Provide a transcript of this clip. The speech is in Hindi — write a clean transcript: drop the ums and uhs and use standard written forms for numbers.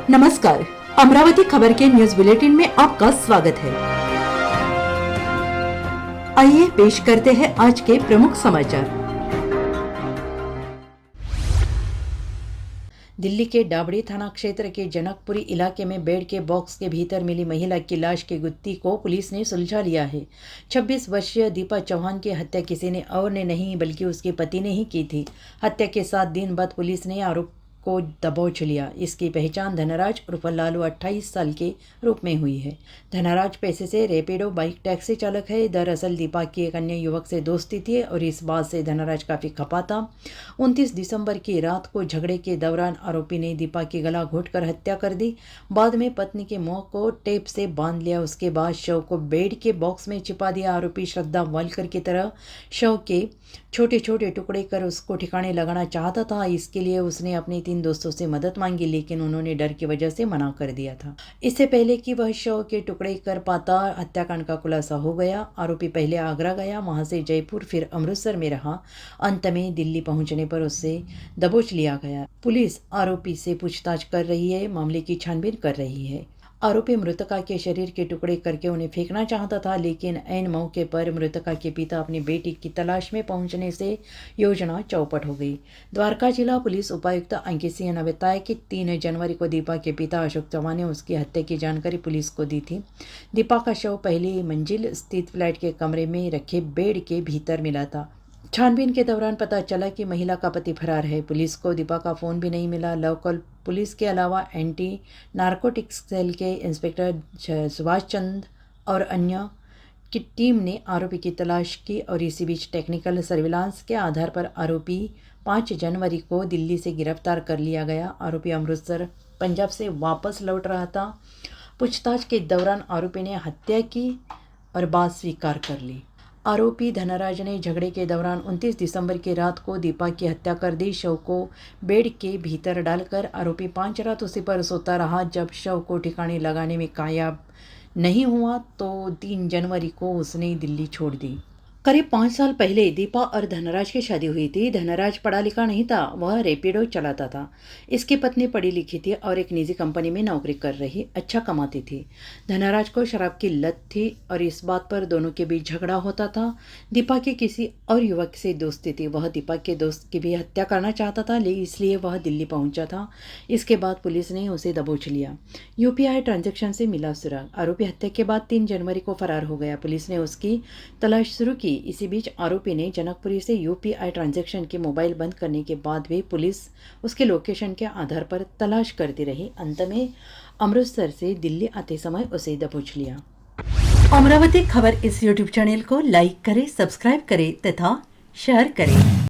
नमस्कार, अमरावती खबर के न्यूज बुलेटिन में आपका स्वागत है। आइए पेश करते हैं आज के प्रमुख समाचार। दिल्ली के डाबड़ी थाना क्षेत्र के जनकपुरी इलाके में बेड के बॉक्स के भीतर मिली महिला की लाश की गुत्थी को पुलिस ने सुलझा लिया है। 26 वर्षीय दीपा चौहान की हत्या किसी ने और ने नहीं बल्कि उसके पति ने ही की थी। हत्या के 7 दिन बाद पुलिस ने आरोप को दबोच लिया। इसकी पहचान धनराज उर्फ लालू 28 साल के रूप में हुई है। धनराज पैसे से रैपिडो बाइक टैक्सी चालक है। दरअसल दीपा की एक अन्य युवक से दोस्ती थी और इस बात से धनराज काफ़ी खपा था। 29 दिसंबर की रात को झगड़े के दौरान आरोपी ने दीपा की गला घोंटकर हत्या कर दी। बाद में पत्नी के मुंह को टेप से बांध लिया। उसके बाद शव को बेड के बॉक्स में छिपा दिया। आरोपी श्रद्धा वालकर की तरह शव के छोटे छोटे टुकड़े कर उसको ठिकाने लगाना चाहता था। इसके लिए उसने अपने 3 दोस्तों से मदद मांगी, लेकिन उन्होंने डर की वजह से मना कर दिया था। इससे पहले कि वह शव के टुकड़े कर पाता, हत्याकांड का खुलासा हो गया। आरोपी पहले आगरा गया, वहां से जयपुर, फिर अमृतसर में रहा। अंत में दिल्ली पहुंचने पर उसे दबोच लिया गया। पुलिस आरोपी से पूछताछ कर रही है, मामले की छानबीन कर रही है। आरोपी मृतका के शरीर के टुकड़े करके उन्हें फेंकना चाहता था, लेकिन ऐन मौके पर मृतका के पिता अपनी बेटी की तलाश में पहुंचने से योजना चौपट हो गई। द्वारका जिला पुलिस उपायुक्त अंकित सिंह ने बताया कि 3 जनवरी को दीपा के पिता अशोक चौहान ने उसकी हत्या की जानकारी पुलिस को दी थी। दीपा का शव पहली मंजिल स्थित फ्लैट के कमरे में रखे बेड के भीतर मिला था। छानबीन के दौरान पता चला कि महिला का पति फरार है। पुलिस को दीपा का फ़ोन भी नहीं मिला। लोकल पुलिस के अलावा एंटी नारकोटिक्स सेल के इंस्पेक्टर सुभाष चंद और अन्य की टीम ने आरोपी की तलाश की और इसी बीच टेक्निकल सर्विलांस के आधार पर आरोपी 5 जनवरी को दिल्ली से गिरफ्तार कर लिया गया। आरोपी अमृतसर पंजाब से वापस लौट रहा था। पूछताछ के दौरान आरोपी ने हत्या की और बात स्वीकार कर ली। आरोपी धनराज ने झगड़े के दौरान 29 दिसंबर की रात को दीपा की हत्या कर दी। शव को बेड के भीतर डालकर आरोपी 5 रात उसी पर सोता रहा। जब शव को ठिकाने लगाने में कामयाब नहीं हुआ तो 3 जनवरी को उसने दिल्ली छोड़ दी। करीब 5 साल पहले दीपा और धनराज की शादी हुई थी। धनराज पढ़ा लिखा नहीं था, वह रैपिडो चलाता था। इसकी पत्नी पढ़ी लिखी थी और एक निजी कंपनी में नौकरी कर रही, अच्छा कमाती थी। धनराज को शराब की लत थी और इस बात पर दोनों के बीच झगड़ा होता था। दीपा की किसी और युवक से दोस्ती थी। वह दीपा के दोस्त की भी हत्या करना चाहता था, इसलिए वह दिल्ली पहुंचा था। इसके बाद पुलिस ने उसे दबोच लिया। UPI ट्रांजैक्शन से मिला सुराग। आरोपी हत्या के बाद 3 जनवरी को फरार हो गया। पुलिस ने उसकी तलाश शुरू की। इसी बीच आरोपी ने जनकपुरी से UPI ट्रांजैक्शन के मोबाइल बंद करने के बाद भी पुलिस उसके लोकेशन के आधार पर तलाश करती रही। अंत में अमृतसर से दिल्ली आते समय उसे दबोच लिया। अमरावती खबर इस YouTube चैनल को लाइक करें, सब्सक्राइब करें तथा शेयर करें।